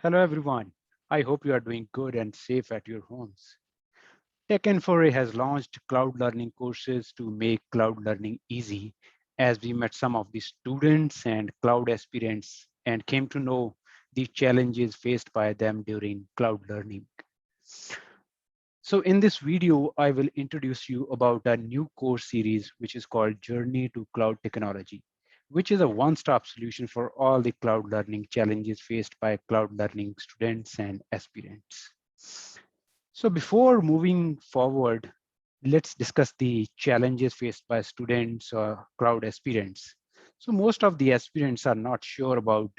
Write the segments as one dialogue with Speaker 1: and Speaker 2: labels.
Speaker 1: Hello everyone. I hope you are doing good and safe at your homes. Tech4A has launched cloud learning courses to make cloud learning easy as we met some of the students and cloud aspirants and came to know the challenges faced by them during cloud learning. So in this video, I will introduce you about a new course series, which is called Journey to Cloud Technology, which is a one-stop solution for all the cloud learning challenges faced by cloud learning students and aspirants. So before moving forward, let's discuss the challenges faced by students or cloud aspirants. So most of the aspirants are not sure about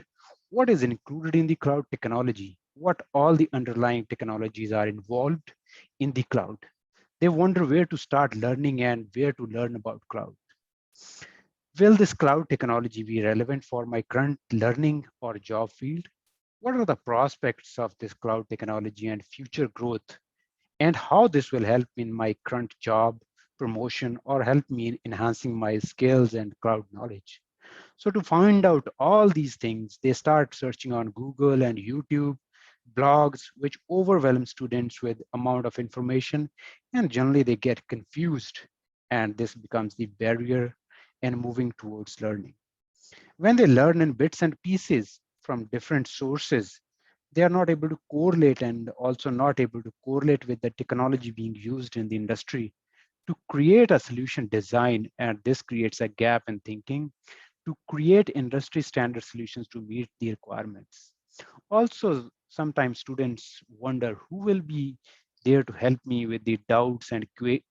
Speaker 1: what is included in the cloud technology, what all the underlying technologies are involved in the cloud. They wonder where to start learning and where to learn about cloud. Will this cloud technology be relevant for my current learning or job field? What are the prospects of this cloud technology and future growth, and how this will help in my current job, promotion, or help me in enhancing my skills and cloud knowledge? So to find out all these things, they start searching on Google and YouTube, blogs, which overwhelm students with amount of information, and generally they get confused, and this becomes the barrier in moving towards learning. When they learn in bits and pieces from different sources, they are not able to correlate and also not able to correlate with the technology being used in the industry to create a solution design. And this creates a gap in thinking to create industry standard solutions to meet the requirements. Also, sometimes students wonder who will be there to help me with the doubts and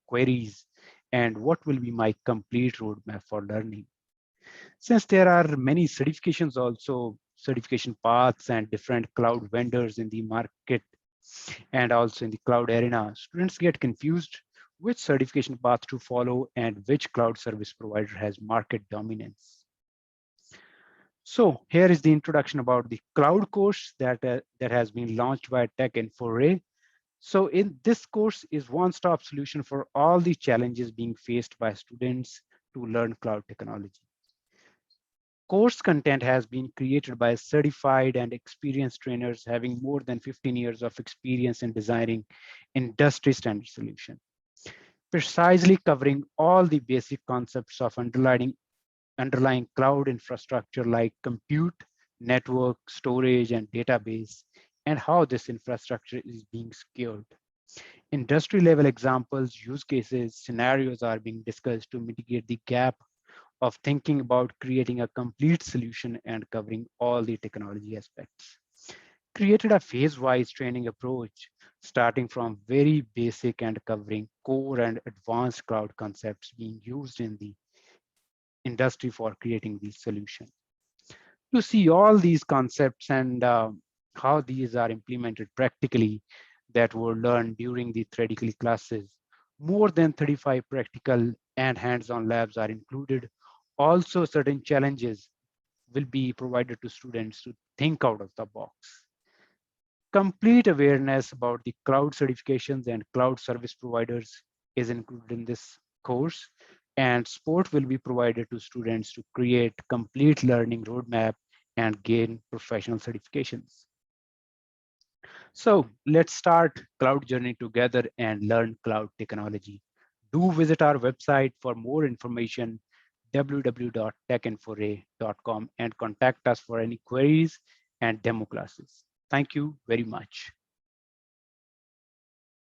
Speaker 1: queries, and what will be my complete roadmap for learning. Since there are many certifications also, certification paths and different cloud vendors in the market and also in the cloud arena, students get confused which certification path to follow and which cloud service provider has market dominance. So here is the introduction about the cloud course that has been launched by Tech4A. So in this course is one-stop solution for all the challenges being faced by students to learn cloud technology. Course content has been created by certified and experienced trainers having more than 15 years of experience in designing industry standard solutions, precisely covering all the basic concepts of underlying cloud infrastructure like compute, network, storage, and database, and how this infrastructure is being secured. Industry level examples, use cases, scenarios are being discussed to mitigate the gap of thinking about creating a complete solution and covering all the technology aspects. Created a phase-wise training approach, starting from very basic and covering core and advanced cloud concepts being used in the industry for creating these solutions. To see all these concepts and how these are implemented practically that were learned during the theoretical classes, more than 35 practical and hands-on labs are included. Also, certain challenges will be provided to students to think out of the box. Complete awareness about the cloud certifications and cloud service providers is included in this course, and support will be provided to students to create complete learning roadmap and gain professional certifications. So let's start cloud journey together and learn cloud technology. Do visit our website for more information, www.techinforay.com, and contact us for any queries and demo classes. Thank you very much.